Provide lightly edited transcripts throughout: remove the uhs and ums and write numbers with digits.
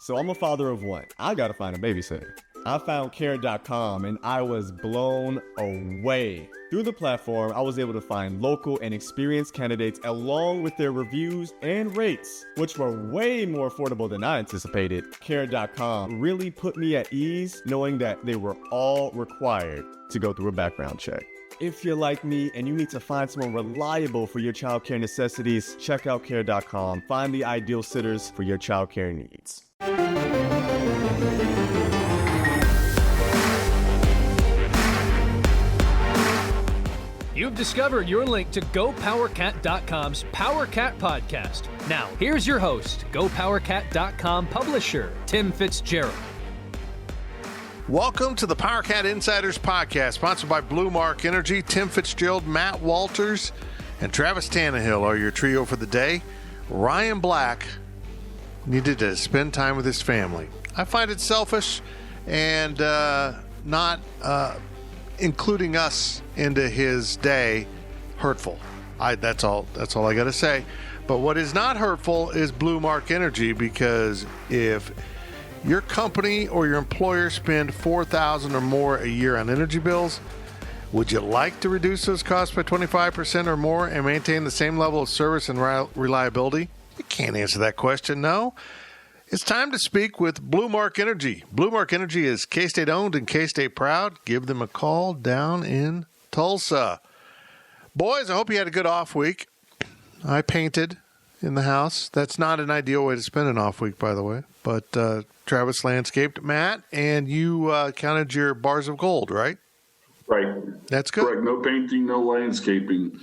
So I'm a father of one. I gotta find a babysitter. I found Care.com and I was blown away. Through the platform, I was able to find local and experienced candidates along with their reviews and rates, which were way more affordable than I anticipated. Care.com really put me at ease knowing that they were all required to go through a background check. If you're like me and you need to find someone reliable for your childcare necessities, check out Care.com. Find the ideal sitters for your childcare needs. You've discovered your link to GoPowerCat.com's PowerCat podcast. Now, here's your host, GoPowerCat.com publisher, Tim Fitzgerald. Welcome to the PowerCat Insiders Podcast, sponsored by Blue Mark Energy. Tim Fitzgerald, Matt Walters, and Travis Tannehill are your trio for the day. Ryan Black needed to spend time with his family. I find it selfish and not including us into his day hurtful. That's all I got to say. But what is not hurtful is Blue Mark Energy, because if your company or your employer spend $4,000 or more a year on energy bills, would you like to reduce those costs by 25% or more and maintain the same level of service and reliability? You can't answer that question, no. It's time to speak with Blue Mark Energy. Blue Mark Energy is K-State owned and K-State proud. Give them a call down in Tulsa. Boys, I hope you had a good off week. I painted in the house. That's not an ideal way to spend an off week, by the way. But Travis landscaped. Matt, and you counted your bars of gold, right? Right. That's good. Correct. No painting, no landscaping.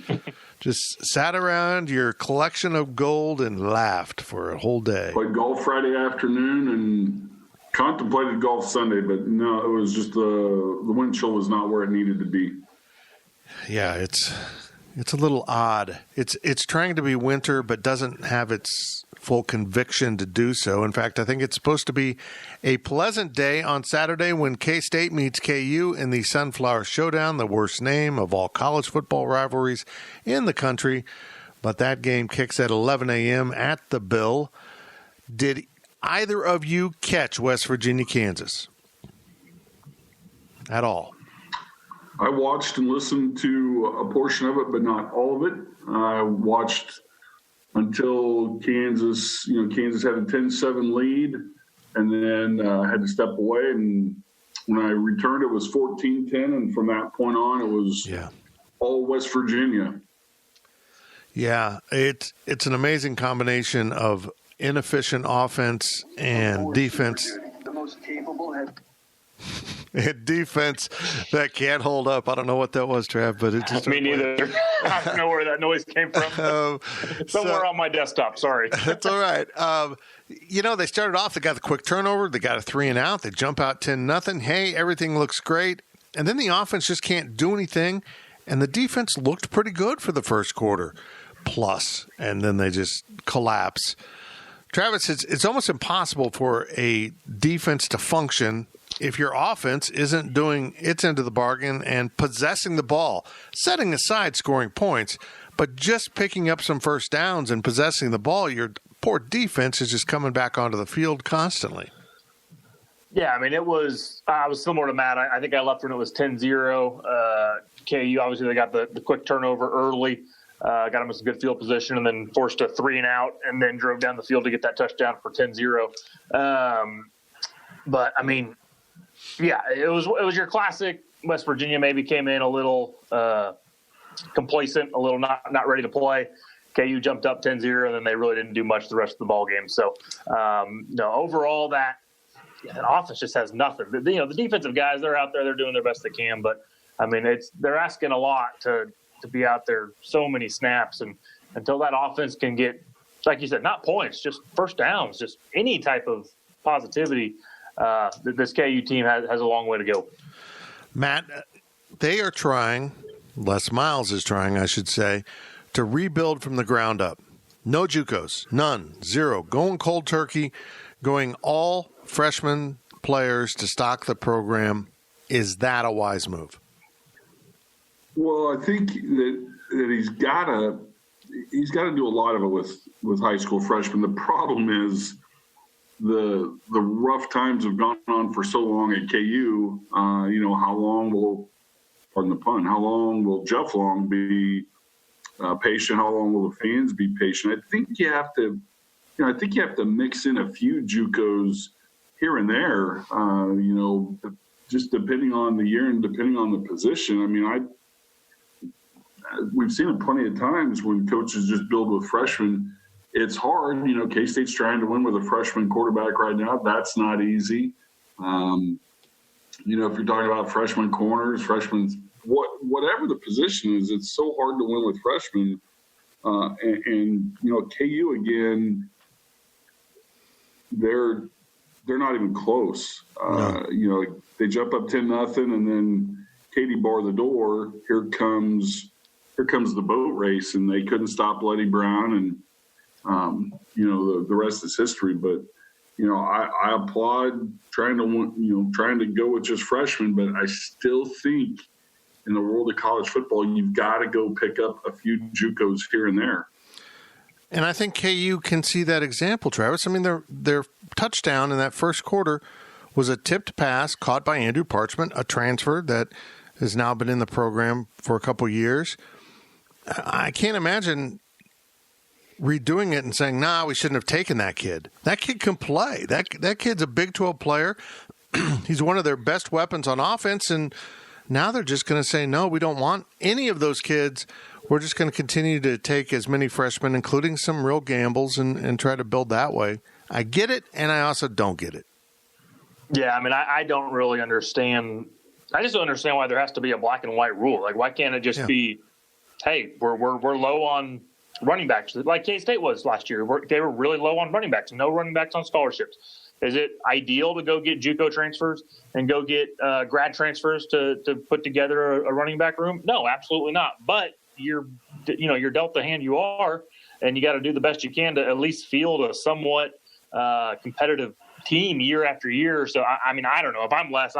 Just sat around your collection of gold and laughed for a whole day. Played golf Friday afternoon and contemplated golf Sunday, but no, it was just the wind chill was not where it needed to be. Yeah, it's a little odd. It's trying to be winter, but doesn't have its full conviction to do so. In fact, I think it's supposed to be a pleasant day on Saturday when K-State meets KU in the Sunflower Showdown, the worst name of all college football rivalries in the country. But that game kicks at 11 a.m. at the Bill. Did either of you catch West Virginia, Kansas at all? I watched and listened to a portion of it, but not all of it. I watched until Kansas had a 10-7 lead, and then had to step away. And when I returned, it was 14-10, and from that point on, it was all West Virginia. Yeah, it's an amazing combination of inefficient offense and defense. The most capable And defense that can't hold up. I don't know what that was, Trav, but it just... Me neither. I don't know where that noise came from. Somewhere on my desktop, sorry. That's all right. They started off, they got the quick turnover, they got a 3-and-out, they jump out 10-0. Hey, everything looks great. And then the offense just can't do anything, and the defense looked pretty good for the first quarter plus, and then they just collapse. Travis, it's almost impossible for a defense to function if your offense isn't doing its end of the bargain and possessing the ball, setting aside scoring points, but just picking up some first downs and possessing the ball. Your poor defense is just coming back onto the field constantly. Yeah, I mean, I was similar to Matt. I think I left when it was 10-0. KU, obviously, they got the quick turnover early, got them in some good field position, and then forced a 3-and-out, and then drove down the field to get that touchdown for 10-0. But, I mean, yeah, it was your classic. West Virginia maybe came in a little complacent, a little not ready to play. KU jumped up 10-0, and then they really didn't do much the rest of the ball game. So, overall, that offense just has nothing. The defensive guys, they're out there, they're doing their best they can. But, I mean, they're asking a lot to be out there so many snaps. And until that offense can get, like you said, not points, just first downs, just any type of positivity, this KU team has a long way to go. Matt, they are trying, Les Miles is trying, I should say, to rebuild from the ground up. No JUCOs, none, zero. Going cold turkey, going all freshman players to stock the program. Is that a wise move? Well, I think that he's got to do a lot of it with high school freshmen. The problem is the rough times have gone on for so long at KU. How long will, pardon the pun, how long will Jeff Long be patient? How long will the fans be patient? I think you have to mix in a few JUCOs here and there. Just depending on the year and depending on the position. I mean, we've seen it plenty of times when coaches just build with freshmen. It's hard. K-State's trying to win with a freshman quarterback right now. That's not easy. If you're talking about freshman corners, whatever the position is, it's so hard to win with freshmen. KU again, they're not even close. They jump up 10-0, and then Katie bar the door. Here comes the boat race, and they couldn't stop Letty Brown, and the rest is history. But I applaud trying to go with just freshmen, but I still think in the world of college football, you've got to go pick up a few JUCOs here and there. And I think KU can see that example, Travis. I mean, their touchdown in that first quarter was a tipped pass caught by Andrew Parchment, a transfer that has now been in the program for a couple years. I can't imagine redoing it and saying, we shouldn't have taken that kid. That kid can play. That kid's a Big 12 player. He's one of their best weapons on offense, and now they're just going to say, no, we don't want any of those kids. We're just going to continue to take as many freshmen, including some real gambles, and try to build that way. I get it, and I also don't get it. Yeah, I mean, I don't really understand. I just don't understand why there has to be a black and white rule. Like, why can't it just be, hey, we're low on running backs, like K-State was last year. They were really low on running backs, no running backs on scholarships. Is it ideal to go get JUCO transfers and go get grad transfers to put together a running back room? No, absolutely not. But you're dealt the hand you are, and you got to do the best you can to at least field a somewhat competitive team year after year. So I mean, I don't know if I'm Les.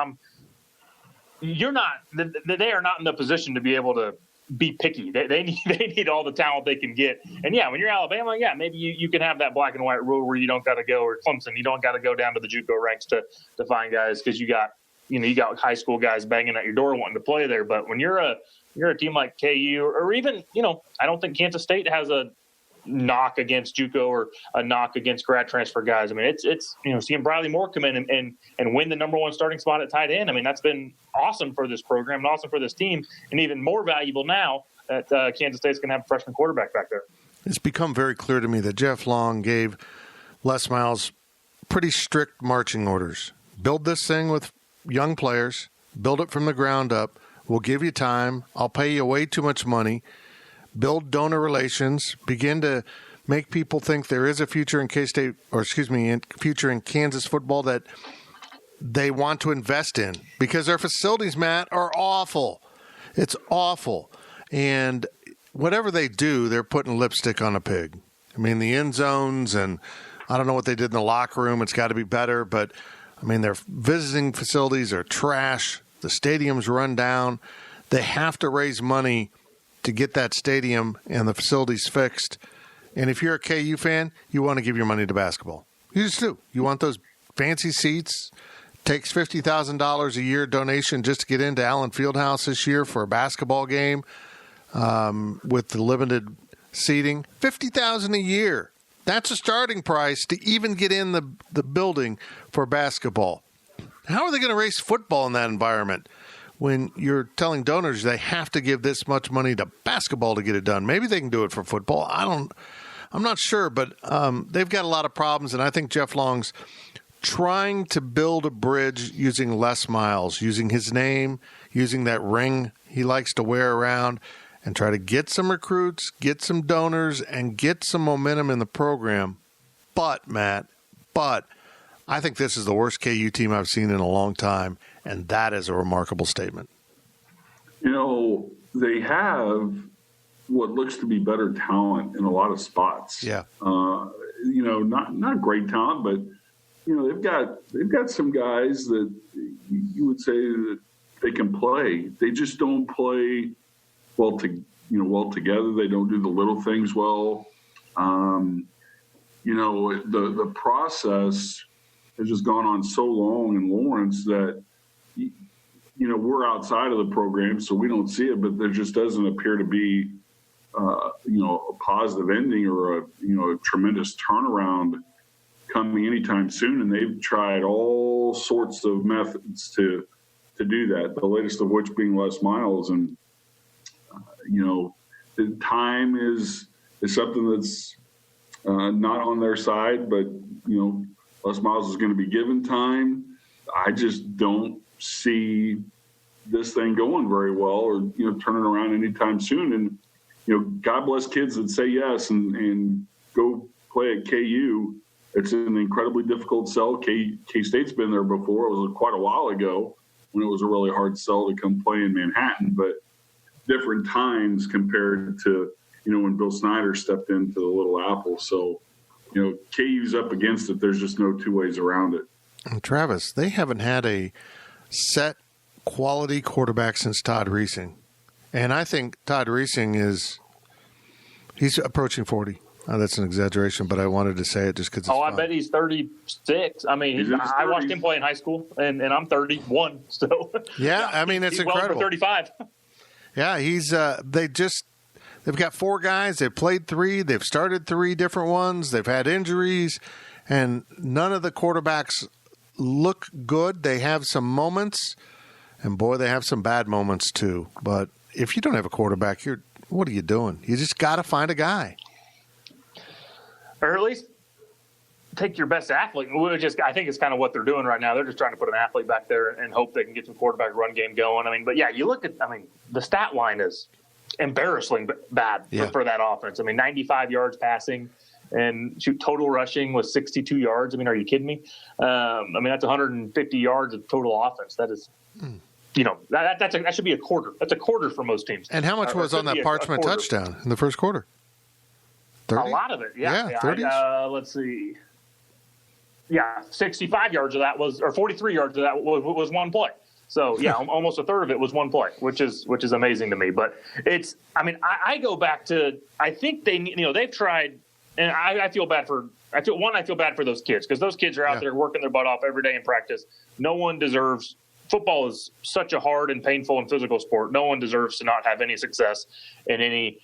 They are not in the position to be able to be picky. They need all the talent they can get. And yeah, when you're Alabama, maybe you can have that black and white rule where you don't got to go, or Clemson, you don't got to go down to the JUCO ranks to find guys, because you got high school guys banging at your door wanting to play there. But when you're a team like KU, or even I don't think Kansas State has a knock against JUCO or a knock against grad transfer guys. I mean, it's seeing Briley Moore come in and win the number one starting spot at tight end. I mean, that's been awesome for this program and awesome for this team, and even more valuable now that Kansas State's going to have a freshman quarterback back there. It's become very clear to me that Jeff Long gave Les Miles pretty strict marching orders. Build this thing with young players. Build it from the ground up. We'll give you time. I'll pay you way too much money. Build donor relations, begin to make people think there is a future in K-State, future in Kansas football that they want to invest in, because their facilities, Matt, are awful. It's awful. And whatever they do, they're putting lipstick on a pig. I mean, the end zones, and I don't know what they did in the locker room. It's got to be better. But, I mean, their visiting facilities are trash. The stadium's run down. They have to raise money to get that stadium and the facilities fixed. And if you're a KU fan, you want to give your money to basketball. You just do. You want those fancy seats. Takes $50,000 a year donation just to get into Allen Fieldhouse this year for a basketball game with the limited seating. $50,000 a year. That's a starting price to even get in the building for basketball. How are they going to raise football in that environment when you're telling donors they have to give this much money to basketball to get it done? Maybe they can do it for football. I'm not sure, but they've got a lot of problems, and I think Jeff Long's trying to build a bridge using Les Miles, using his name, using that ring he likes to wear around, and try to get some recruits, get some donors, and get some momentum in the program. But, Matt, I think this is the worst KU team I've seen in a long time, and that is a remarkable statement. They have what looks to be better talent in a lot of spots. Yeah. Not great talent, but they've got some guys that you would say that they can play. They just don't play well together. They don't do the little things well. the process has just gone on so long in Lawrence that, we're outside of the program, so we don't see it, but there just doesn't appear to be, a positive ending or a tremendous turnaround coming anytime soon. And they've tried all sorts of methods to do that, the latest of which being Les Miles. And, the time is something that's not on their side, but, Les Miles is going to be given time. I just don't see this thing going very well or, turning around anytime soon. And, God bless kids that say yes and go play at KU. It's an incredibly difficult sell. K-State's been there before. It was quite a while ago when it was a really hard sell to come play in Manhattan, but different times compared to, when Bill Snyder stepped into the Little Apple. So, KU's up against it. There's just no two ways around it. And Travis, they haven't had a set quality quarterback since Todd Reesing. And I think Todd Reesing he's approaching 40. That's an exaggeration, but I wanted to say it just because it's I fun. bet he's 36. I mean, I watched him play in high school, and I'm 31, so. Yeah, I mean, it's incredible. Well over 35. Yeah, they've got 4 guys. They've played 3. They've started 3 different ones. They've had injuries, and none of the quarterbacks look good. They have some moments, and boy, they have some bad moments too. But if you don't have a quarterback, what are you doing? You just got to find a guy. Or at least take your best athlete. I think it's kind of what they're doing right now. They're just trying to put an athlete back there and hope they can get some quarterback run game going. I mean, but yeah, you look at, the stat line is embarrassingly bad for that offense. 95 yards passing and total rushing was 62 yards. Are you kidding me? That's 150 yards of total offense. That is, that should be a quarter. That's a quarter for most teams. And how much was on that Parchment touchdown in the first quarter? 30? A lot of it, yeah. 30. Let's see. Yeah, 65 yards of that or 43 yards of that was one play. So yeah, almost a third of it was one play, which is amazing to me. But it's, I go back to, I think they've tried, and I feel bad for those kids because those kids are out there working their butt off every day in practice. No one deserves. Football is such a hard and painful and physical sport. No one deserves to not have any success in any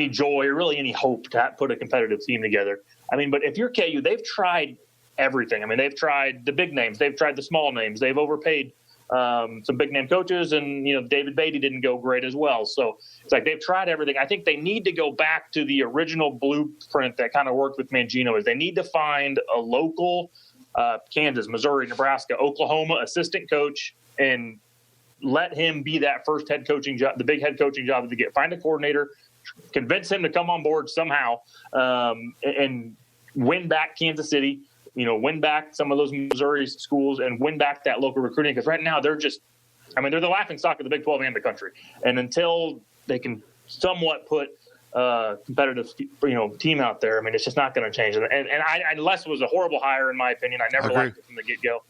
joy or really any hope to put a competitive team together. But if you're KU, they've tried everything. They've tried the big names. They've tried the small names. They've overpaid some big name coaches, and David Beatty didn't go great as well. So it's like they've tried everything. I think they need to go back to the original blueprint that kind of worked with Mangino. Is they need to find a local Kansas, Missouri, Nebraska, Oklahoma assistant coach and let him be that first head coaching job, the big head coaching job to find a coordinator, convince him to come on board somehow, and win back Kansas City, win back some of those Missouri schools and win back that local recruiting. Because right now they're just, they're the laughing stock of the Big 12 and the country. And until they can somewhat put competitive, team out there, it's just not going to change. And Les was a horrible hire in my opinion. I never liked it from the get-go.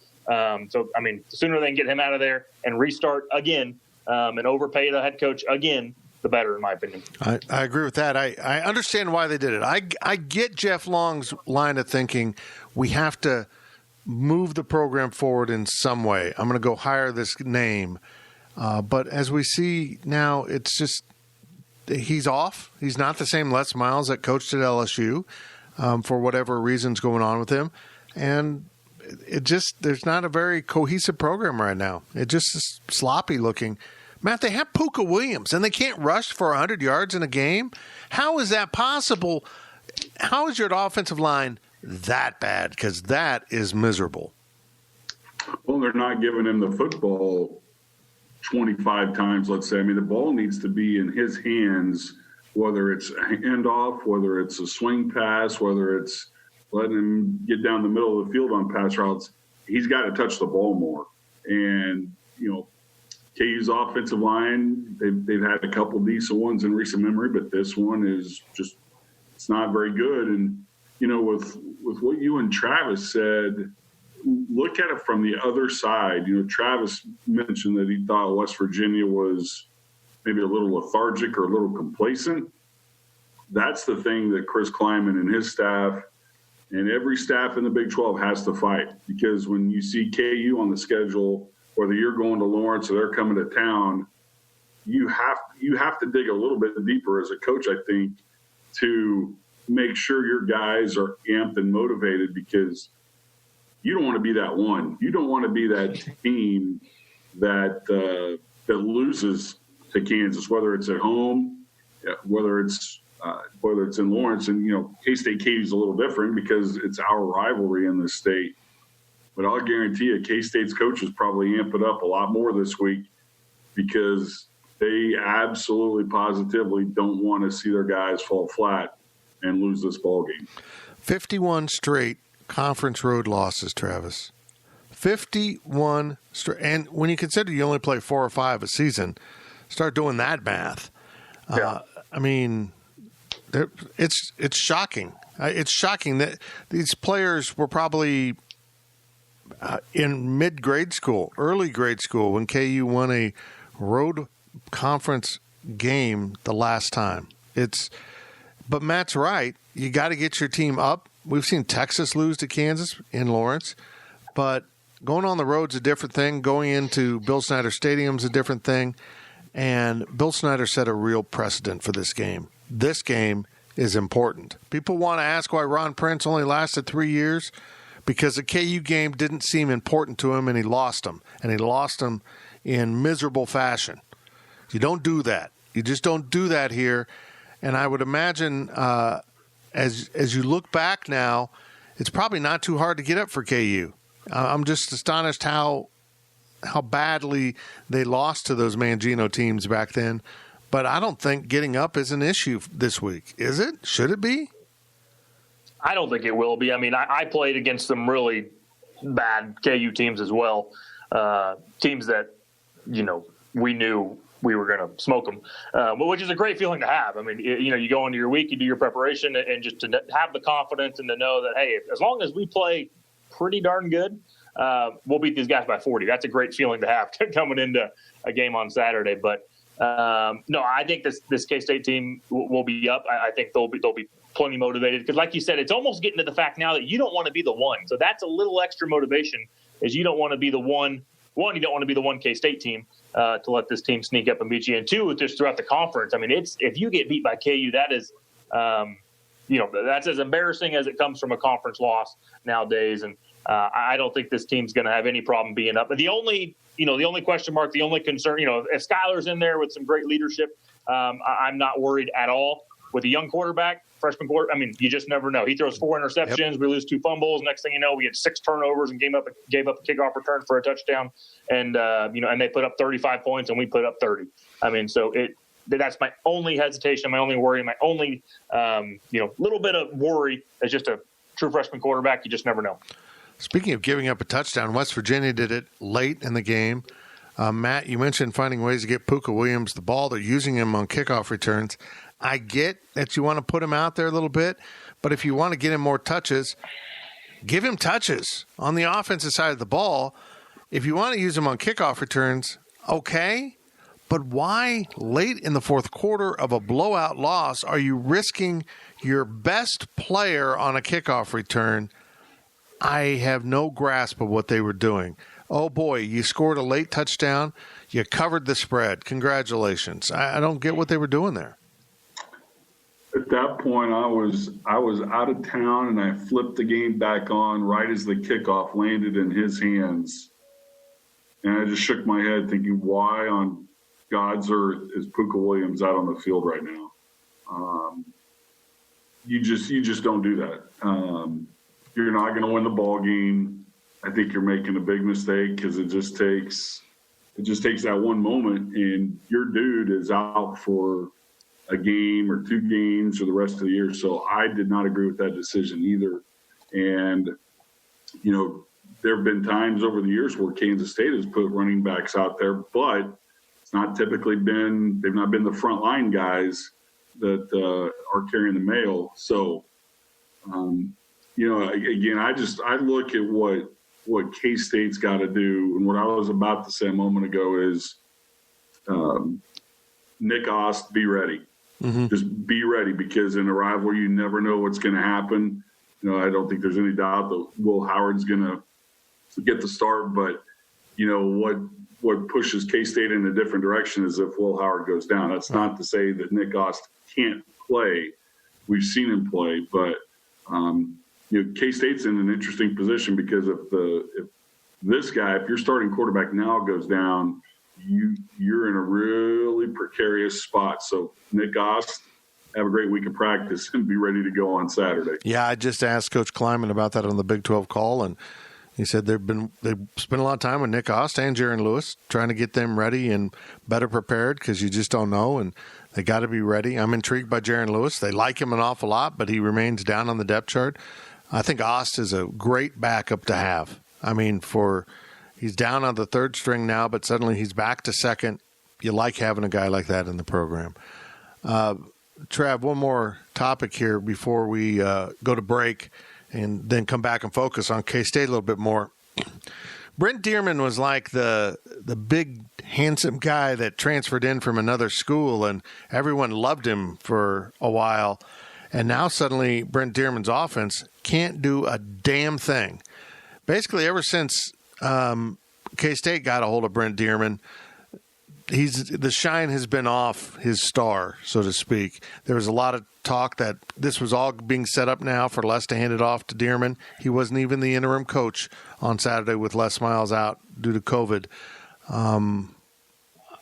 So the sooner they can get him out of there and restart again, and overpay the head coach again, the better, in my opinion. I agree with that. I understand why they did it. I get Jeff Long's line of thinking. We have to move the program forward in some way. I'm going to go hire this name. But as we see now, it's just he's off. He's not the same Les Miles that coached at LSU for whatever reasons going on with him. And there's not a very cohesive program right now. It just is sloppy looking. Matt, they have Puka Williams, and they can't rush for 100 yards in a game? How is that possible? How is your offensive line that bad? Because that is miserable. Well, they're not giving him the football 25 times, let's say. The ball needs to be in his hands, whether it's a handoff, whether it's a swing pass, whether it's letting him get down the middle of the field on pass routes. He's got to touch the ball more. And, KU's offensive line, they've had a couple decent ones in recent memory, but this one is just, it's not very good. And, with what you and Travis said, look at it from the other side. Travis mentioned that he thought West Virginia was maybe a little lethargic or a little complacent. That's the thing that Chris Kleiman and his staff And every staff in the Big 12 has to fight, because when you see KU on the schedule, whether you're going to Lawrence or they're coming to town, you have to dig a little bit deeper as a coach, I think, to make sure your guys are amped and motivated, because you don't want to be that one. You don't want to be that team that loses to Kansas, whether it's at home, whether it's in Lawrence. And, K-State KU is a little different because it's our rivalry in this state. But I'll guarantee you, K-State's coaches probably amp it up a lot more this week, because they absolutely positively don't want to see their guys fall flat and lose this ball game. 51 straight conference road losses, Travis. 51 straight. And when you consider you only play 4 or 5 a season, start doing that math. Yeah. It's shocking. It's shocking that these players were probably in mid-grade school, early grade school, when KU won a road conference game the last time. But Matt's right. You got to get your team up. We've seen Texas lose to Kansas in Lawrence, but going on the road's a different thing. Going into Bill Snyder Stadium's a different thing. And Bill Snyder set a real precedent for this game. This game is important. People want to ask why Ron Prince only lasted 3 years, because the KU game didn't seem important to him, and he lost them. And he lost them in miserable fashion. You don't do that. You just don't do that here. And I would imagine as you look back now, it's probably not too hard to get up for KU. I'm just astonished how badly they lost to those Mangino teams back then. But I don't think getting up is an issue this week. Is it? Should it be? I don't think it will be. I mean, I played against some really bad KU teams as well. Teams that, we knew we were going to smoke them, which is a great feeling to have. I mean, you go into your week, you do your preparation, and just to have the confidence and to know that, hey, as long as we play pretty darn good, we'll beat these guys by 40. That's a great feeling to have coming into a game on Saturday. But no, I think this K-State team will be up. I think they'll be plenty motivated, because, like you said, it's almost getting to the fact now that you don't want to be the one. So that's a little extra motivation, is you don't want to be the one. One, you don't want to be the one K-State team to let this team sneak up and beat you. And two, just throughout the conference. I mean, if you get beat by KU, that is, that's as embarrassing as it comes from a conference loss nowadays. And I don't think this team's going to have any problem being up. But the only question mark, the only concern, if Skyler's in there with some great leadership, I'm not worried at all. With a young quarterback, freshman quarter, I mean, you just never know. He throws 4 interceptions. Yep. We lose 2 fumbles. Next thing you know, we had 6 turnovers and gave up a kickoff return for a touchdown. And, and they put up 35 points and we put up 30. I mean, so that's my only hesitation, my only worry, my only, little bit of worry as just a true freshman quarterback. You just never know. Speaking of giving up a touchdown, West Virginia did it late in the game. Matt, you mentioned finding ways to get Puka Williams the ball. They're using him on kickoff returns. I get that you want to put him out there a little bit, but if you want to get him more touches, give him touches on the offensive side of the ball. If you want to use him on kickoff returns, okay, but why late in the fourth quarter of a blowout loss are you risking your best player on a kickoff return? I have no grasp of what they were doing. Oh, boy, you scored a late touchdown. You covered the spread. Congratulations. I don't get what they were doing there. At that point, I was out of town, and I flipped the game back on right as the kickoff landed in his hands. And I just shook my head thinking, why on God's earth is Puka Williams out on the field right now? You just don't do that. You're not going to win the ball game. I think you're making a big mistake, because it just takes that one moment, and your dude is out for a game or 2 games or the rest of the year. So I did not agree with that decision either. And, there have been times over the years where Kansas State has put running backs out there, but it's not typically they've not been the frontline guys that are carrying the mail. So, again, I look at what K-State's got to do. And what I was about to say a moment ago is Nick Ost, be ready. Mm-hmm. Just be ready, because in a rivalry, you never know what's going to happen. I don't think there's any doubt that Will Howard's going to get the start. But, what pushes K-State in a different direction is if Will Howard goes down. That's not to say that Nick Ost can't play. We've seen him play, but K-State's in an interesting position because if this guy, if your starting quarterback now goes down, you're in a really precarious spot. So Nick Ost, have a great week of practice and be ready to go on Saturday. Yeah, I just asked Coach Kleiman about that on the Big 12 call, and he said they've spent a lot of time with Nick Ost and Jaron Lewis trying to get them ready and better prepared because you just don't know, and they got to be ready. I'm intrigued by Jaron Lewis. They like him an awful lot, but he remains down on the depth chart. I think Ost is a great backup to have. I mean, he's down on the third string now, but suddenly he's back to second. You like having a guy like that in the program. Trav, one more topic here before we go to break and then come back and focus on K-State a little bit more. Brent Dearman was like the big, handsome guy that transferred in from another school, and everyone loved him for a while. And now suddenly Brent Dearman's offense can't do a damn thing. Basically, ever since K-State got a hold of Brent Dearman, the shine has been off his star, so to speak. There was a lot of talk that this was all being set up now for Les to hand it off to Dearman. He wasn't even the interim coach on Saturday with Les Miles out due to COVID.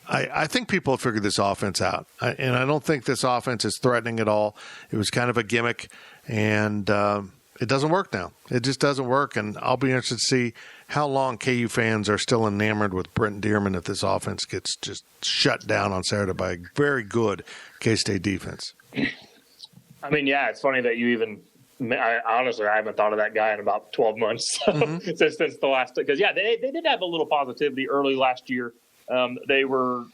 I think people have figured this offense out, and I don't think this offense is threatening at all. It was kind of a gimmick, and it doesn't work now. It just doesn't work, and I'll be interested to see how long KU fans are still enamored with Brent Dearman if this offense gets just shut down on Saturday by a very good K-State defense. I mean, yeah, it's funny that you even honestly, I haven't thought of that guy in about 12 months since the last – because, yeah, they did have a little positivity early last year. They were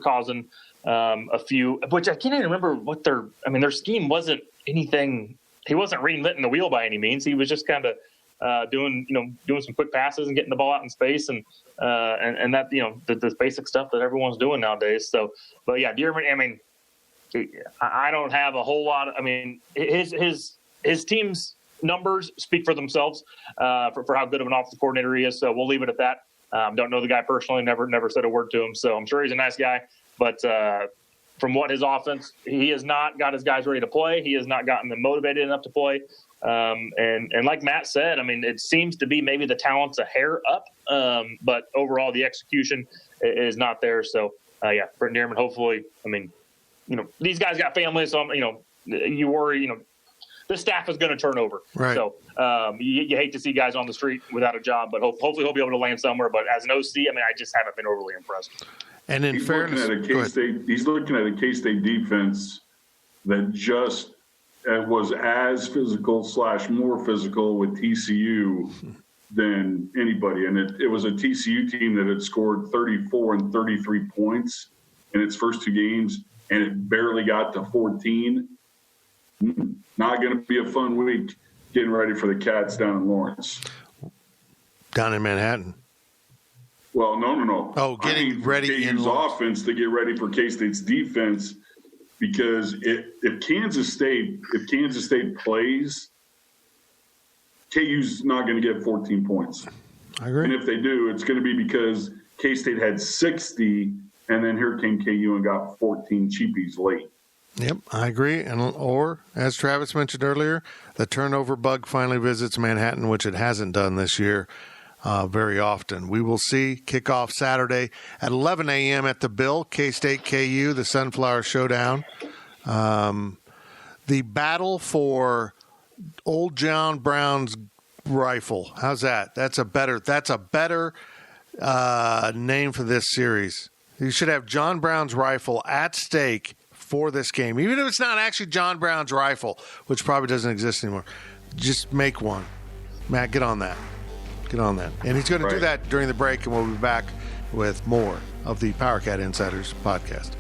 causing a few – which I can't even remember what their scheme wasn't anything – he wasn't reinventing the wheel by any means. He was just kind of doing some quick passes and getting the ball out in space and that, the basic stuff that everyone's doing nowadays. So, but yeah, Dearman, I mean, I don't have a whole lot of, I mean, his team's numbers speak for themselves for how good of an offensive coordinator he is. So we'll leave it at that. Don't know the guy personally, never said a word to him. So I'm sure he's a nice guy, but from what his offense, he has not got his guys ready to play. He has not gotten them motivated enough to play. And like Matt said, I mean, it seems to be maybe the talent's a hair up, but overall the execution is not there. So yeah, Brent Dearman, hopefully, I mean, these guys got families, so you worry, the staff is going to turn over. Right. So you hate to see guys on the street without a job, but hopefully he'll be able to land somewhere. But as an OC, I mean, I just haven't been overly impressed. And in fairness, he's looking at a K-State defense that just was as physical / more physical with TCU than anybody. And it was a TCU team that had scored 34 and 33 points in its first two games, and it barely got to 14. Not going to be a fun week getting ready for the Cats down in Lawrence. Down in Manhattan. Well, no. Oh, getting ready in Lawrence. Offense to get ready for K-State's defense, because if Kansas State plays, KU's not going to get 14 points. I agree. And if they do, it's going to be because K-State had 60, and then here came KU and got 14 cheapies late. Yep, I agree. Or, as Travis mentioned earlier, the turnover bug finally visits Manhattan, which it hasn't done this year very often. We will see. Kickoff Saturday at 11 a.m. at the Bill, K-State KU, the Sunflower Showdown. The battle for Old John Brown's rifle. How's that? That's a better name for this series. You should have John Brown's rifle at stake for this game, even if it's not actually John Brown's rifle, which probably doesn't exist anymore. Just make one. Matt, get on that. And he's going to do that during the break, and we'll be back with more of the PowerCat Insiders podcast.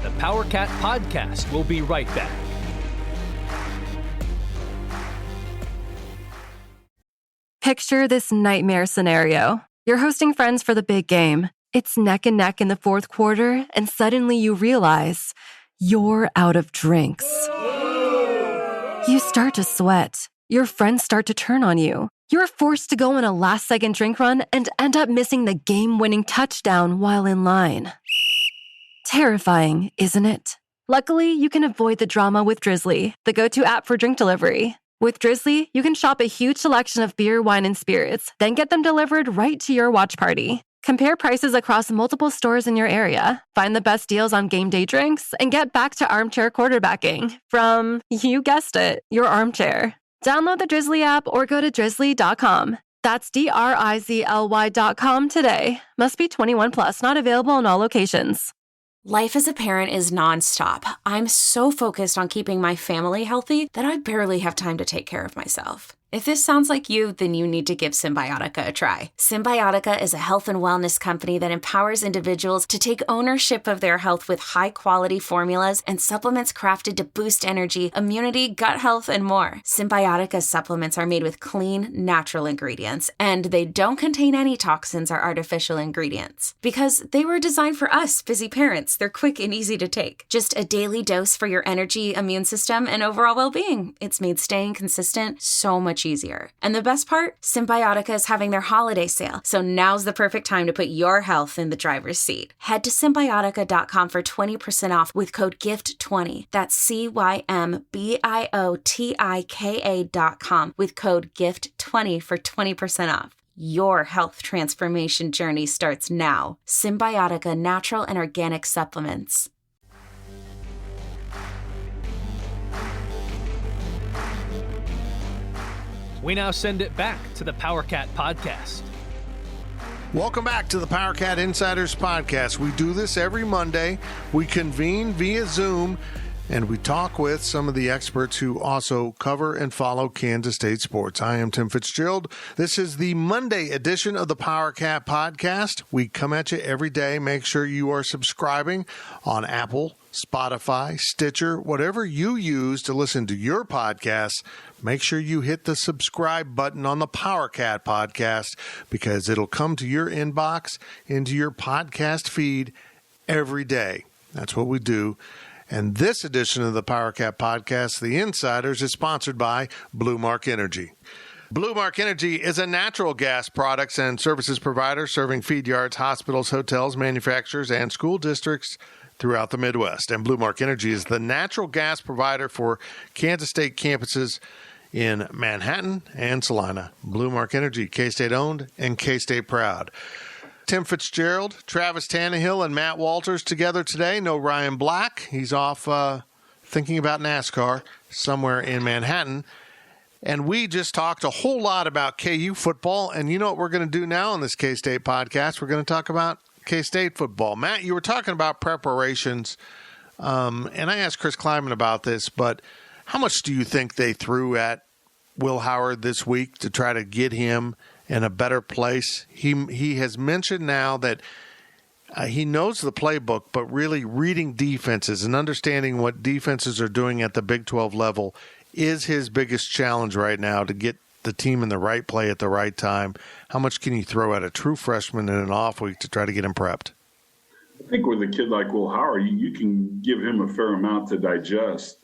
The PowerCat podcast will be right back. Picture this nightmare scenario. You're hosting friends for the big game. It's neck and neck in the fourth quarter, and suddenly you realize you're out of drinks. You start to sweat. Your friends start to turn on you. You're forced to go on a last-second drink run and end up missing the game-winning touchdown while in line. Terrifying, isn't it? Luckily, you can avoid the drama with Drizzly, the go-to app for drink delivery. With Drizzly, you can shop a huge selection of beer, wine, and spirits, then get them delivered right to your watch party. Compare prices across multiple stores in your area, find the best deals on game day drinks, and get back to armchair quarterbacking from, you guessed it, your armchair. Download the Drizzly app or go to drizzly.com. That's DRIZLY.com today. Must be 21 plus, not available in all locations. Life as a parent is nonstop. I'm so focused on keeping my family healthy that I barely have time to take care of myself. If this sounds like you, then you need to give Symbiotica a try. Symbiotica is a health and wellness company that empowers individuals to take ownership of their health with high-quality formulas and supplements crafted to boost energy, immunity, gut health, and more. Symbiotica supplements are made with clean, natural ingredients, and they don't contain any toxins or artificial ingredients. Because they were designed for us, busy parents. They're quick and easy to take. Just a daily dose for your energy, immune system, and overall well-being. It's made staying consistent so much easier. And the best part? Symbiotica is having their holiday sale, so now's the perfect time to put your health in the driver's seat. Head to Symbiotica.com for 20% off with code GIFT20. That's CYMBIOTIKA.com with code GIFT20 for 20% off. Your health transformation journey starts now. Symbiotica Natural and Organic Supplements. We now send it back to the PowerCat podcast. Welcome back to the PowerCat Insiders Podcast. We do this every Monday. We convene via Zoom, and we talk with some of the experts who also cover and follow Kansas State sports. I am Tim Fitzgerald. This is the Monday edition of the PowerCat Podcast. We come at you every day. Make sure you are subscribing on Apple, Spotify, Stitcher, whatever you use to listen to your podcasts. Make sure you hit the subscribe button on the PowerCat Podcast because it'll come to your inbox, into your podcast feed every day. That's what we do. And this edition of the PowerCat Podcast, The Insiders, is sponsored by Blue Mark Energy. Blue Mark Energy is a natural gas products and services provider serving feed yards, hospitals, hotels, manufacturers, and school districts throughout the Midwest. And Blue Mark Energy is the natural gas provider for Kansas State campuses in Manhattan and Salina. Blue Mark Energy, K-State owned and K-State proud. Tim Fitzgerald, Travis Tannehill, and Matt Walters together today. No Ryan Black. He's off thinking about NASCAR somewhere in Manhattan. And we just talked a whole lot about KU football. And you know what we're going to do now on this K-State podcast? We're going to talk about K-State football. Matt, you were talking about preparations. And I asked Chris Kleiman about this, but how much do you think they threw at Will Howard this week to try to get him in a better place? He has mentioned now that he knows the playbook, but really reading defenses and understanding what defenses are doing at the Big 12 level is his biggest challenge right now to get the team in the right play at the right time. How much can you throw at a true freshman in an off week to try to get him prepped? I think with a kid like Will Howard, you can give him a fair amount to digest.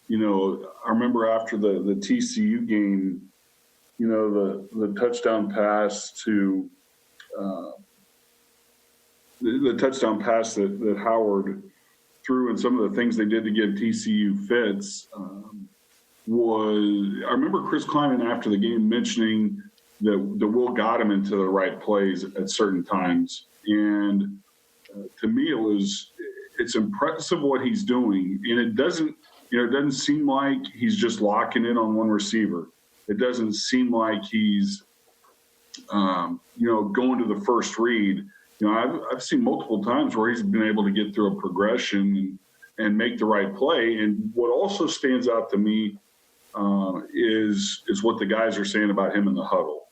You know, I remember after the TCU game, you know, the touchdown pass to the touchdown pass that Howard threw and some of the things they did to give TCU fits I remember Chris Kleiman after the game mentioning that Will got him into the right plays at certain times. And to me, it's impressive what he's doing. And it doesn't seem like he's just locking in on one receiver. It doesn't seem like he's, going to the first read. You know, I've seen multiple times where he's been able to get through a progression and make the right play. And what also stands out to me is what the guys are saying about him in the huddle,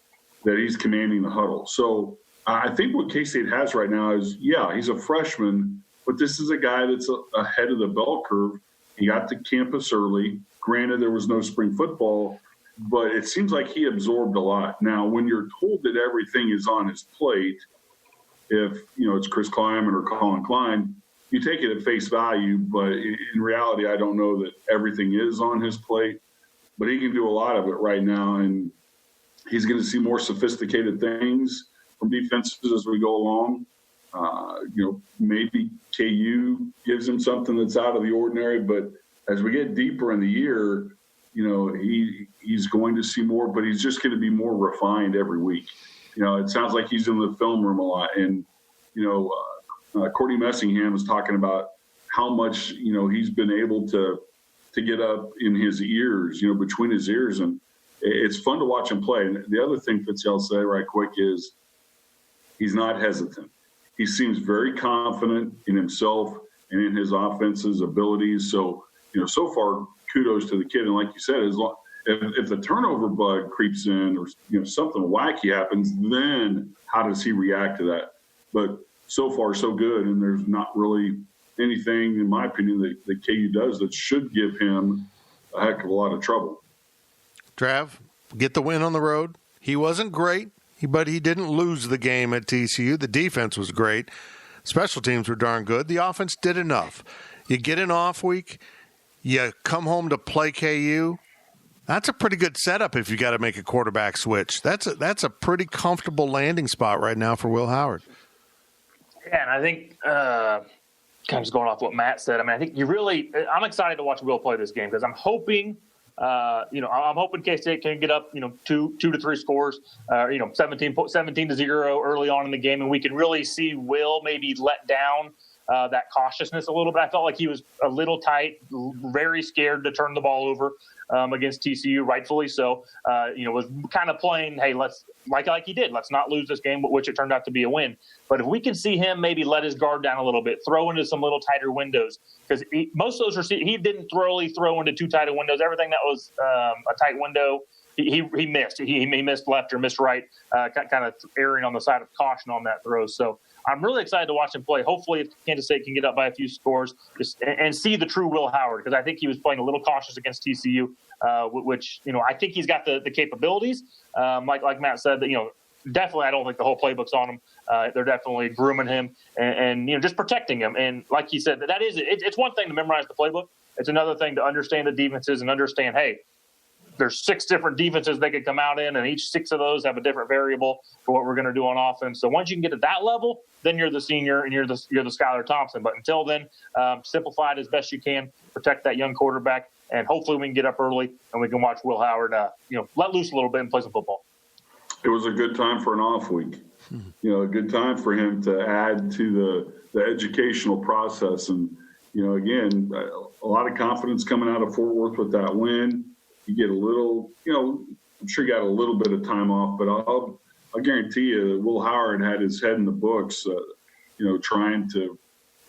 that he's commanding the huddle. So I think what K-State has right now is, he's a freshman, but this is a guy that's ahead of the bell curve. He got to campus early. Granted, there was no spring football, but it seems like he absorbed a lot. Now, when you're told that everything is on his plate, if, it's Chris Kleiman or Colin Klein, you take it at face value, but in reality, I don't know that everything is on his plate. But he can do a lot of it right now, and he's going to see more sophisticated things from defenses as we go along. Maybe KU gives him something that's out of the ordinary, but as we get deeper in the year, he's going to see more, but he's just going to be more refined every week. It sounds like he's in the film room a lot, and Courtney Messingham was talking about how much he's been able to get up in his ears, between his ears, and it's fun to watch him play. And the other thing, Fitzy, I'll say right quick is he's not hesitant. He seems very confident in himself and in his offense's abilities. So, so far, kudos to the kid. And like you said, if the turnover bug creeps in or, something wacky happens, then how does he react to that? But so far, so good. And there's not really anything, in my opinion, that KU does that should give him a heck of a lot of trouble. Trav, get the win on the road. He wasn't great, but he didn't lose the game at TCU. The defense was great. Special teams were darn good. The offense did enough. You get an off week, you come home to play KU. That's a pretty good setup if you got to make a quarterback switch. That's a pretty comfortable landing spot right now for Will Howard. Yeah, and I think kind of just going off what Matt said, I think I'm excited to watch Will play this game because I'm hoping I'm hoping K-State can get up, 2 to 3 scores, 17-0 early on in the game, and we can really see Will maybe let down that cautiousness a little bit. I felt like he was a little tight, very scared to turn the ball over against TCU, rightfully so. Was kind of playing, hey, let's like he did, let's not lose this game, which it turned out to be a win. But if we can see him maybe let his guard down a little bit, throw into some little tighter windows, because most of those receivers, he didn't really throw into too tight of windows. Everything that was a tight window, he missed. He missed left or missed right, kind of erring on the side of caution on that throw. So I'm really excited to watch him play. Hopefully, if Kansas State can get up by a few scores and see the true Will Howard, because I think he was playing a little cautious against TCU, which I think he's got the capabilities. Like Matt said, that definitely I don't think the whole playbook's on him. They're definitely grooming him and just protecting him. And like he said, it's one thing to memorize the playbook. It's another thing to understand the defenses and understand, hey, there's 6 different defenses they could come out in, and each 6 of those have a different variable for what we're going to do on offense. So once you can get to that level, then you're the senior and you're the Skylar Thompson. But until then, simplify it as best you can, protect that young quarterback, and hopefully we can get up early and we can watch Will Howard, let loose a little bit and play some football. It was a good time for an off week. A good time for him to add to the educational process. And, again, a lot of confidence coming out of Fort Worth with that win. You get a little, I'm sure you got a little bit of time off, but I'll guarantee you Will Howard had his head in the books, trying to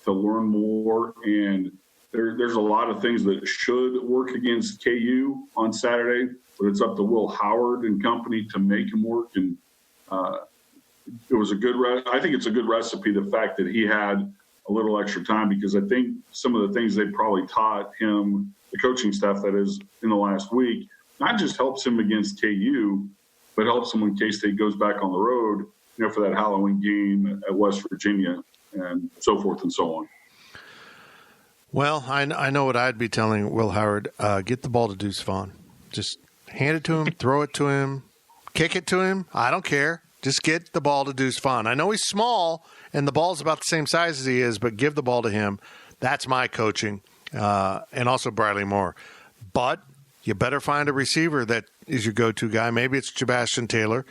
learn more. And there's a lot of things that should work against KU on Saturday, but it's up to Will Howard and company to make him work. And it was I think it's a good recipe, the fact that he had a little extra time, because I think some of the things they probably taught him, the coaching staff that is, in the last week, not just helps him against KU, but helps him when K-State goes back on the road, for that Halloween game at West Virginia and so forth and so on. Well, I know what I'd be telling Will Howard. Get the ball to Deuce Vaughn. Just hand it to him, throw it to him, kick it to him. I don't care. Just get the ball to Deuce Vaughn. I know he's small and the ball's about the same size as he is, but give the ball to him. That's my coaching. And also Bradley Moore. But you better find a receiver that is your go-to guy. Maybe it's Sebastian Taylor.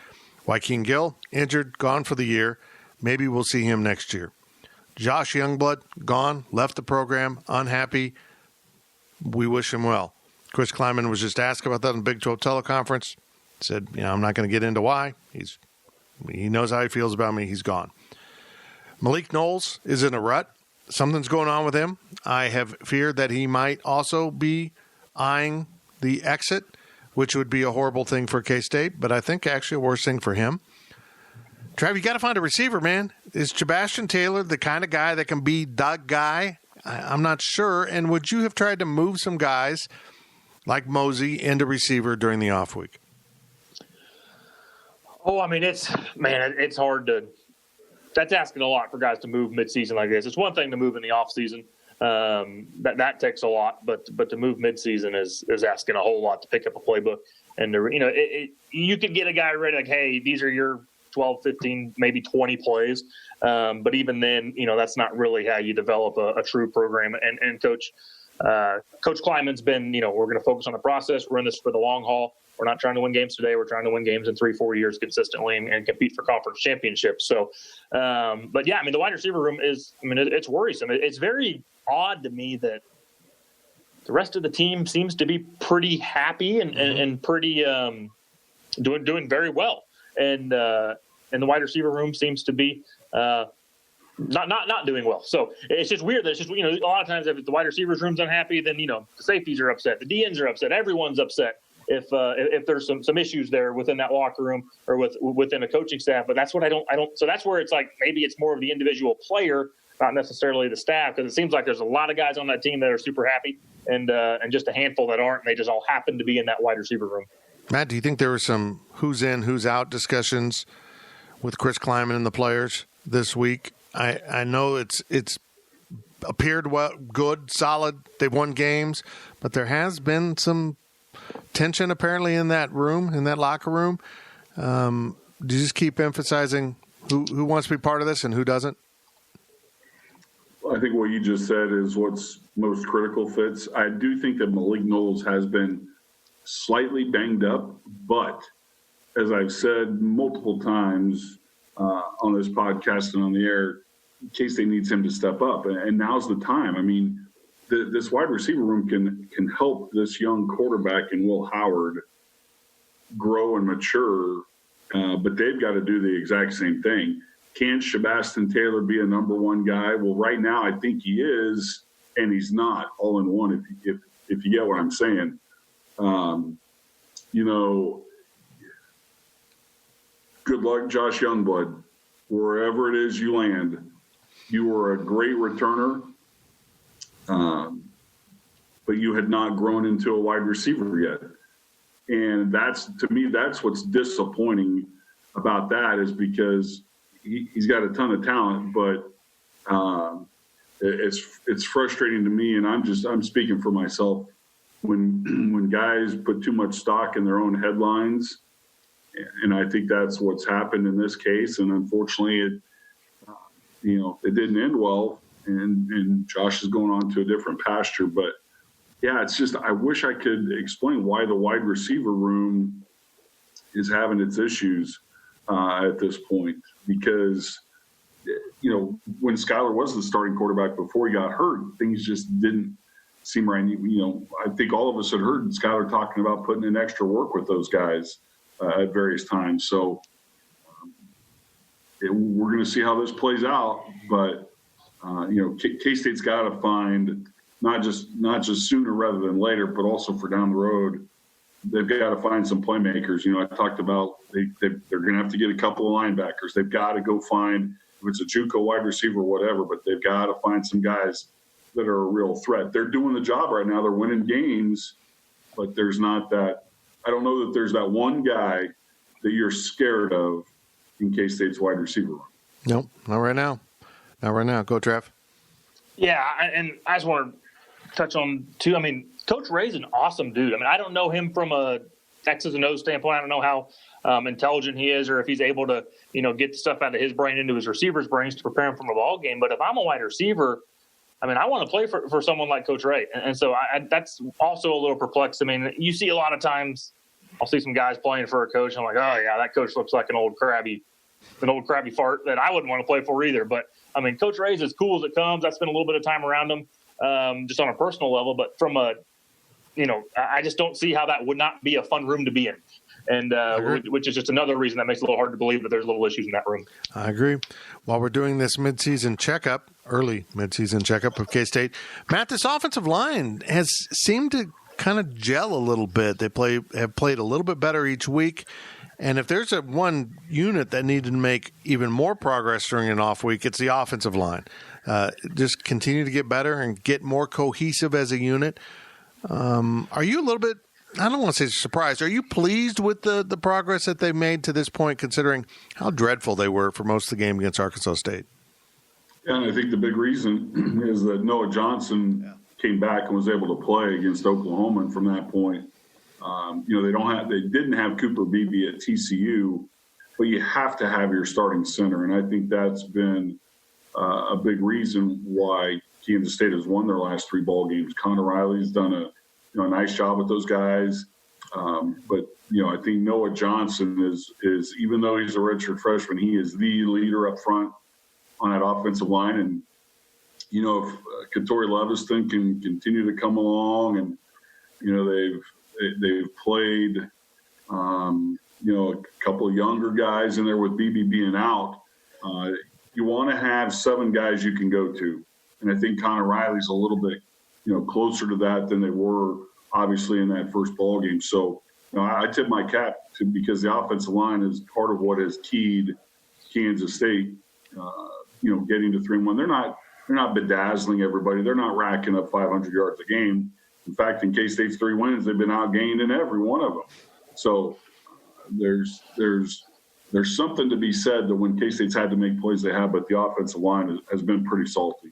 Joaquin Gill, injured, gone for the year. Maybe we'll see him next year. Josh Youngblood, gone, left the program, unhappy. We wish him well. Chris Klieman was just asked about that in the Big 12 teleconference. Said, I'm not going to get into why. He knows how he feels about me. He's gone. Malik Knowles is in a rut. Something's going on with him. I have feared that he might also be eyeing the exit, which would be a horrible thing for K-State, but I think actually a worse thing for him. Trav, you got to find a receiver, man. Is Sebastian Taylor the kind of guy that can be the guy? I'm not sure. And would you have tried to move some guys like Mosey into receiver during the off week? Oh, it's hard to that's asking a lot for guys to move midseason like this. It's one thing to move in the off season. That takes a lot, but to move midseason is asking a whole lot to pick up a playbook. And you could get a guy ready like, hey, these are your 12, 15, maybe 20 plays. But even then, that's not really how you develop a true program. And Coach Klieman's been, we're going to focus on the process. We're in this for the long haul. We're not trying to win games today. We're trying to win games in 3-4 years consistently and compete for conference championships. So, but yeah, the wide receiver room it's worrisome. It's very odd to me that the rest of the team seems to be pretty happy and pretty doing very well. And the wide receiver room seems to be not doing well. So it's just weird that it's just, a lot of times if the wide receivers room's unhappy, then, the safeties are upset. The DNs are upset. Everyone's upset if there's some issues there within that locker room or within a coaching staff. But that's what I don't. So that's where it's like, maybe it's more of the individual player, not necessarily the staff, because it seems like there's a lot of guys on that team that are super happy and just a handful that aren't. And they just all happen to be in that wide receiver room. Matt, do you think there were some who's in, who's out discussions with Chris Klieman and the players this week? I know it's appeared good, solid. They've won games, but there has been some tension apparently in that room, in that locker room. Do you just keep emphasizing who wants to be part of this and who doesn't? I think what you just said is what's most critical, Fitz. I do think that Malik Knowles has been slightly banged up, but as I've said multiple times on this podcast and on the air, K-State needs him to step up, and now's the time. This wide receiver room can help this young quarterback in Will Howard grow and mature, but they've got to do the exact same thing. Can Shabastin Taylor be a number one guy? Well, right now I think he is, and he's not all in one. If you get what I'm saying, good luck, Josh Youngblood. Wherever it is you land, you were a great returner, but you had not grown into a wide receiver yet. And to me, that's what's disappointing about that, is because he's got a ton of talent, but it's frustrating to me. And I'm speaking for myself when guys put too much stock in their own headlines. And I think that's what's happened in this case. And unfortunately, it didn't end well. And Josh is going on to a different pasture. But yeah, it's just, I wish I could explain why the wide receiver room is having its issues at this point. Because, when Skylar was the starting quarterback before he got hurt, things just didn't seem right. I think all of us had heard Skylar talking about putting in extra work with those guys at various times. So we're going to see how this plays out. But, K-State's got to find not just sooner rather than later, but also for down the road, they've got to find some playmakers. I talked about they're going to have to get a couple of linebackers. They've got to go find, if it's a JUCO wide receiver, whatever, but they've got to find some guys that are a real threat. They're doing the job right now. They're winning games, but there's not that. I don't know that there's that one guy that you're scared of in K-State's wide receiver room. Nope, not right now. Not right now. Go, Trev. Yeah, and I just want to touch on, too, Coach Ray's an awesome dude. I don't know him from a X's and O's standpoint. I don't know how intelligent he is or if he's able to, get the stuff out of his brain into his receivers' brains to prepare him for a ball game. But if I'm a wide receiver, I want to play for someone like Coach Ray. And so that's also a little perplexed. You see a lot of times I'll see some guys playing for a coach. I'm like, oh, yeah, that coach looks like an old crabby fart that I wouldn't want to play for either. But, Coach Ray's as cool as it comes. I spent a little bit of time around him just on a personal level. But from I just don't see how that would not be a fun room to be in. And which is just another reason that makes it a little hard to believe that there's little issues in that room. I agree. While we're doing this early midseason checkup of K-State, Matt, this offensive line has seemed to kind of gel a little bit. They have played a little bit better each week. And if there's one unit that needed to make even more progress during an off week, it's the offensive line. Just continue to get better and get more cohesive as a unit. Are you a little bit I don't want to say surprised. Are you pleased with the progress that they've made to this point, considering how dreadful they were for most of the game against Arkansas State? Yeah, and I think the big reason is that Noah Johnson came back and was able to play against Oklahoma, and from that point, they didn't have Cooper Beebe at TCU, but you have to have your starting center, and I think that's been a big reason why Kansas State has won their last 3 ball games. Connor Riley's done a nice job with those guys, but I think Noah Johnson is even though he's a redshirt freshman, he is the leader up front on that offensive line, and if Katori Leviston can continue to come along, and they've played a couple of younger guys in there with BB being out. You want to have 7 guys you can go to, and I think Connor Riley's a little bit closer to that than they were obviously in that first ball game. So I tip my cap to, because the offensive line is part of what has keyed Kansas State. Getting to 3-1. They're not bedazzling everybody. They're not racking up 500 yards a game. In fact, in K-State's 3 wins, they've been outgained in every one of them. So there's something to be said that when K-State's had to make plays, they have, but the offensive line has been pretty salty.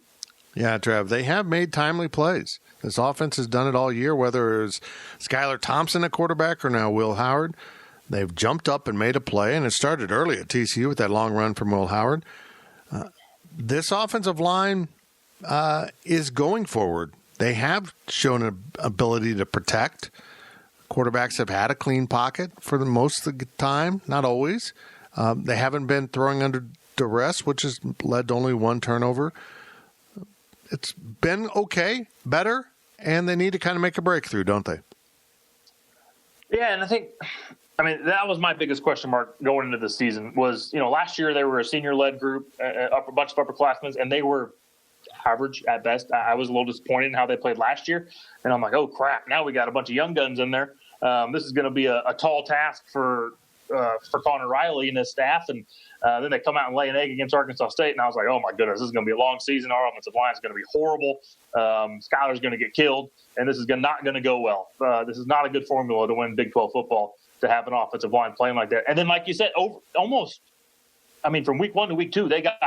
Yeah, Trev, they have made timely plays. This offense has done it all year, whether it was Skylar Thompson at quarterback or now Will Howard. They've jumped up and made a play, and it started early at TCU with that long run from Will Howard. This offensive line is going forward. They have shown an ability to protect. Quarterbacks have had a clean pocket for the most of the time, not always. They haven't been throwing under duress, which has led to only 1 turnover. It's been okay, better, and they need to kind of make a breakthrough, don't they? Yeah, and I think that was my biggest question mark going into the season was, last year they were a senior-led group, a bunch of upperclassmen, and they were average at best. I was a little disappointed in how they played last year, and I'm like, oh, crap, now we got a bunch of young guns in there. This is going to be a tall task for Connor Riley and his staff, and then they come out and lay an egg against Arkansas State, and I was like, oh, my goodness, this is going to be a long season. Our offensive line is going to be horrible. Skylar's going to get killed, and this is not going to go well. This is not a good formula to win Big 12 football, to have an offensive line playing like that. And then, like you said, from week 1 to week 2, they got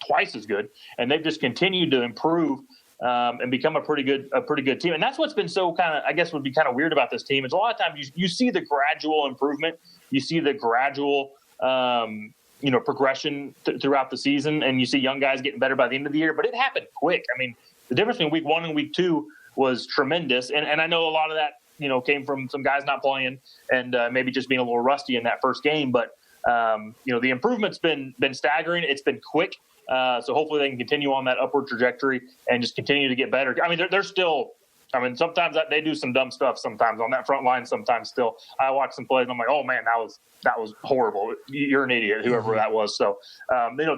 twice as good, and they've just continued to improve and become a pretty good team. And that's what's been so would be kind of weird about this team is a lot of times you see the gradual improvement, you see the gradual progression throughout the season, and you see young guys getting better by the end of the year. But it happened quick. The difference between week 1 and week 2 was tremendous, and I know a lot of that came from some guys not playing and maybe just being a little rusty in that first game. But, the improvement's been staggering. It's been quick. So hopefully they can continue on that upward trajectory and just continue to get better. They're still – sometimes they do some dumb stuff sometimes on that front line sometimes still. I watch some plays and I'm like, oh, man, that was horrible. You're an idiot, whoever that was. So,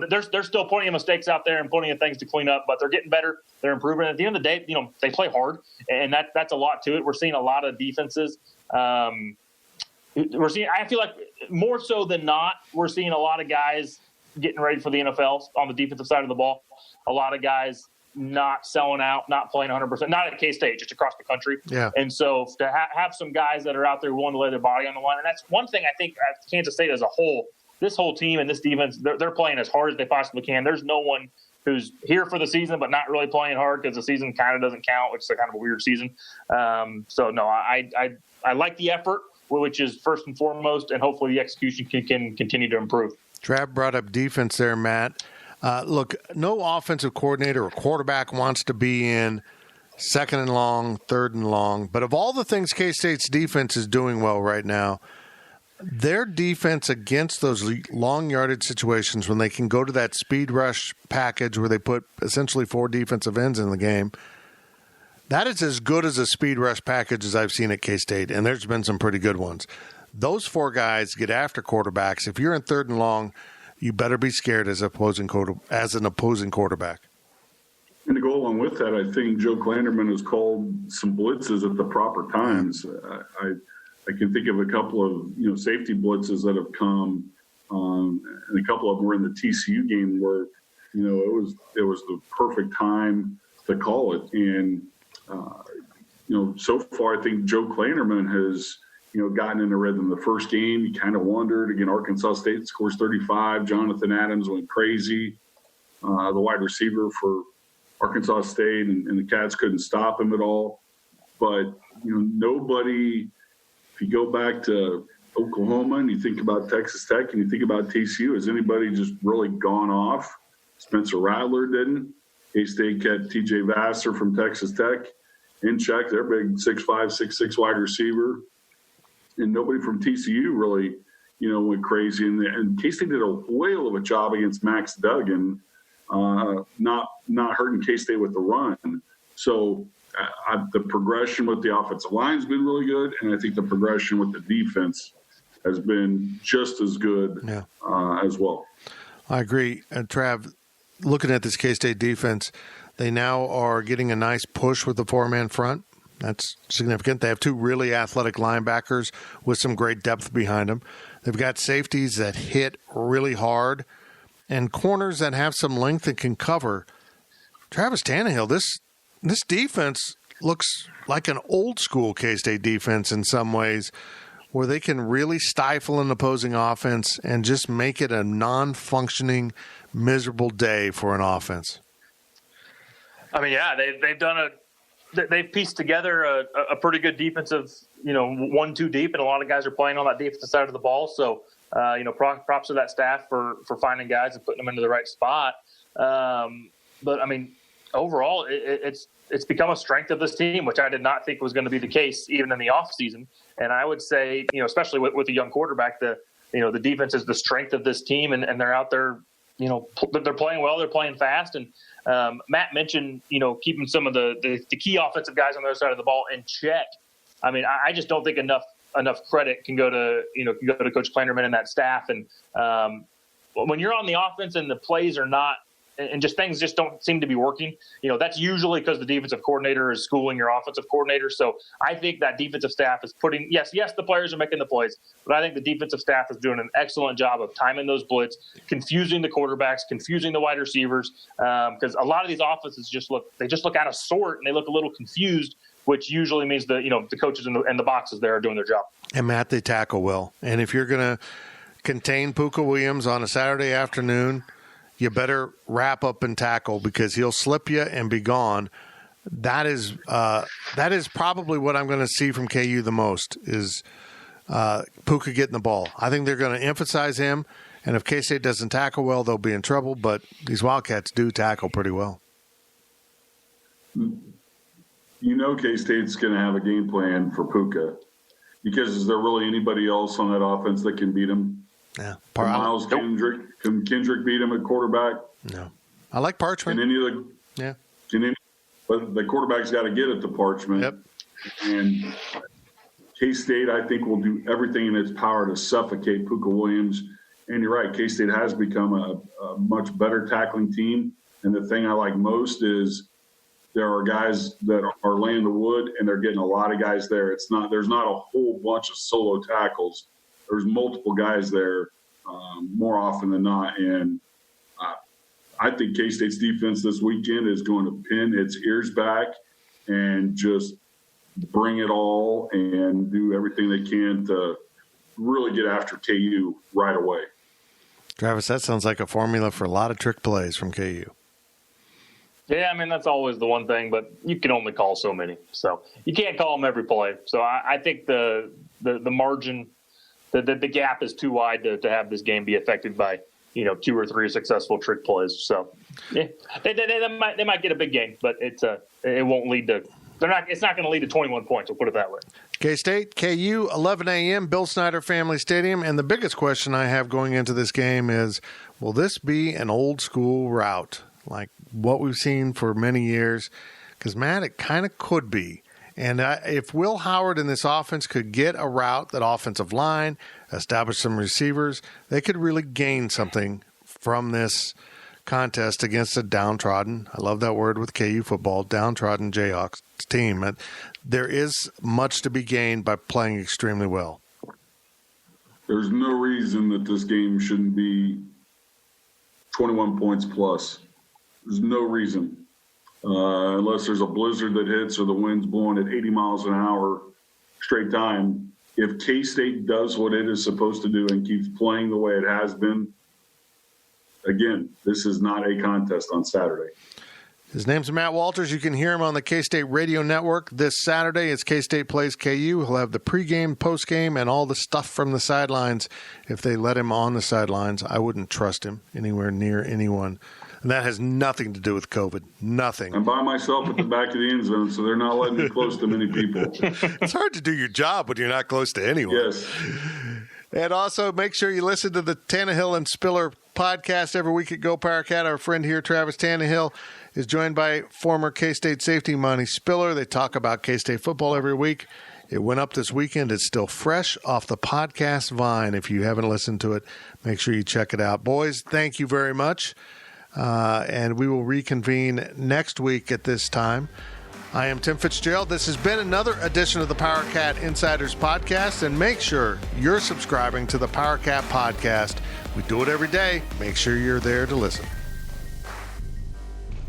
there's still plenty of mistakes out there and plenty of things to clean up, but they're getting better. They're improving. At the end of the day, they play hard, and that's a lot to it. We're seeing a lot of defenses. I feel like more so than not, we're seeing a lot of guys getting ready for the NFL on the defensive side of the ball. A lot of guys not selling out, not playing 100%, not at K-State, just across the country. Yeah. And so to have some guys that are out there willing to lay their body on the line, and that's one thing I think at Kansas State as a whole, this whole team and this defense, they're playing as hard as they possibly can. There's no one who's here for the season but not really playing hard because the season kind of doesn't count, which is kind of a weird season. I like the effort, which is first and foremost, and hopefully the execution can continue to improve. Trav brought up defense there, Matt. Look, no offensive coordinator or quarterback wants to be in second and long, third and long. But of all the things K-State's defense is doing well right now, their defense against those long yardage situations when they can go to that speed rush package where they put essentially 4 defensive ends in the game, that is as good as a speed rush package as I've seen at K-State, and there's been some pretty good ones. Those 4 guys get after quarterbacks. If you're in third and long, you better be scared as an opposing quarterback. And to go along with that, I think Joe Klanderman has called some blitzes at the proper times. I can think of a couple of safety blitzes that have come, and a couple of them were in the TCU game where it was the perfect time to call it. And so far, I think Joe Klanderman has, gotten in a rhythm. The first game, you kind of wondered. Again, Arkansas State scores 35. Jonathan Adams went crazy. The wide receiver for Arkansas State, and the Cats couldn't stop him at all. But, nobody, if you go back to Oklahoma and you think about Texas Tech and you think about TCU, has anybody just really gone off? Spencer Rattler didn't. K-State kept TJ Vassar from Texas Tech in check. They're big 6'5", 6'6" wide receiver. And nobody from TCU really, went crazy. And K-State did a whale of a job against Max Duggan, not hurting K-State with the run. So the progression with the offensive line has been really good, and I think the progression with the defense has been just as good as well. I agree. And Trav, looking at this K-State defense, they now are getting a nice push with the four-man front. That's significant. They have two really athletic linebackers with some great depth behind them. They've got safeties that hit really hard and corners that have some length and can cover. Travis Tannehill, this defense looks like an old-school K-State defense in some ways, where they can really stifle an opposing offense and just make it a non-functioning, miserable day for an offense. I mean, yeah, they've pieced together a pretty good defensive, 1-2 deep, and a lot of guys are playing on that defensive side of the ball. So, props to that staff for finding guys and putting them into the right spot. But I mean, overall, it's become a strength of this team, which I did not think was going to be the case even in the offseason. And I would say, especially with a young quarterback, the defense is the strength of this team, and they're out there, they're playing well, they're playing fast. And Matt mentioned, keeping some of the key offensive guys on the other side of the ball in check. I mean, I just don't think enough credit can go to Coach Klanderman and that staff. And when you're on the offense and the plays are not, and just things just don't seem to be working, that's usually because the defensive coordinator is schooling your offensive coordinator. So I think that defensive staff is putting, yes, the players are making the plays, but I think the defensive staff is doing an excellent job of timing those blitz, confusing the quarterbacks, confusing the wide receivers, because a lot of these offenses just look out of sort and they look a little confused, which usually means the coaches and the boxes there are doing their job. And Matt, they tackle well. And if you're going to contain Pooka Williams on a Saturday afternoon, you better wrap up and tackle, because he'll slip you and be gone. That is probably what I'm going to see from KU the most is Pooka getting the ball. I think they're going to emphasize him, and if K-State doesn't tackle well, they'll be in trouble, but these Wildcats do tackle pretty well. K-State's going to have a game plan for Pooka, because is there really anybody else on that offense that can beat him? Yeah, Miles Kendrick. Can Kendrick beat him at quarterback? No. I like Parchment. But the quarterback's got to get it to Parchment. Yep. And K-State, I think, will do everything in its power to suffocate Pooka Williams. And you're right, K-State has become a much better tackling team. And the thing I like most is there are guys that are laying the wood, and they're getting a lot of guys there. There's not a whole bunch of solo tackles. There's multiple guys there more often than not. And I think K-State's defense this weekend is going to pin its ears back and just bring it all and do everything they can to really get after KU right away. Travis, that sounds like a formula for a lot of trick plays from KU. Yeah, I mean, that's always the one thing, but you can only call so many. So you can't call them every play. So I think the margin – the gap is too wide to have this game be affected by, 2 or 3 successful trick plays. So, yeah, they might get a big game, but it won't lead to it's not going to lead to 21 points. We'll put it that way. K-State, KU, 11 a.m., Bill Snyder Family Stadium. And the biggest question I have going into this game is, will this be an old school route like what we've seen for many years? Because, Matt, it kind of could be. And if Will Howard and this offense could get a route, that offensive line, establish some receivers, they could really gain something from this contest against a downtrodden, I love that word with KU football, downtrodden Jayhawks team. There is much to be gained by playing extremely well. There's no reason that this game shouldn't be 21 points plus. There's no reason. unless there's a blizzard that hits or the wind's blowing at 80 miles an hour straight time. If K-State does what it is supposed to do and keeps playing the way it has been, again, this is not a contest on Saturday. His name's Matt Walters. You can hear him on the K-State Radio Network this Saturday as K-State plays KU. He'll have the pregame, postgame, and all the stuff from the sidelines. If they let him on the sidelines, I wouldn't trust him anywhere near anyone. And that has nothing to do with COVID. Nothing. I'm by myself at the back of the end zone, so they're not letting me close to many people. It's hard to do your job when you're not close to anyone. Yes. And also make sure you listen to the Tannehill and Spiller podcast every week at Go Power Cat. Our friend here, Travis Tannehill, is joined by former K-State safety Monty Spiller. They talk about K-State football every week. It went up this weekend. It's still fresh off the podcast vine. If you haven't listened to it, make sure you check it out. Boys, thank you very much. And we will reconvene next week at this time. I am Tim Fitzgerald. This has been another edition of the Power Cat Insiders Podcast. And make sure you're subscribing to the Power Cat Podcast. We do it every day. Make sure you're there to listen.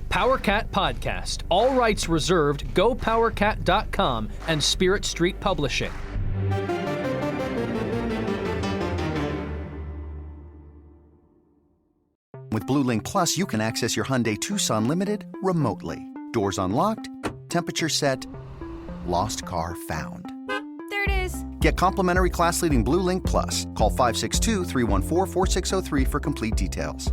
Power Cat Podcast. All rights reserved. GoPowerCat.com and Spirit Street Publishing. With BlueLink Plus, you can access your Hyundai Tucson Limited remotely. Doors unlocked, temperature set, lost car found. There it is. Get complimentary class-leading BlueLink Plus. Call 562-314-4603 for complete details.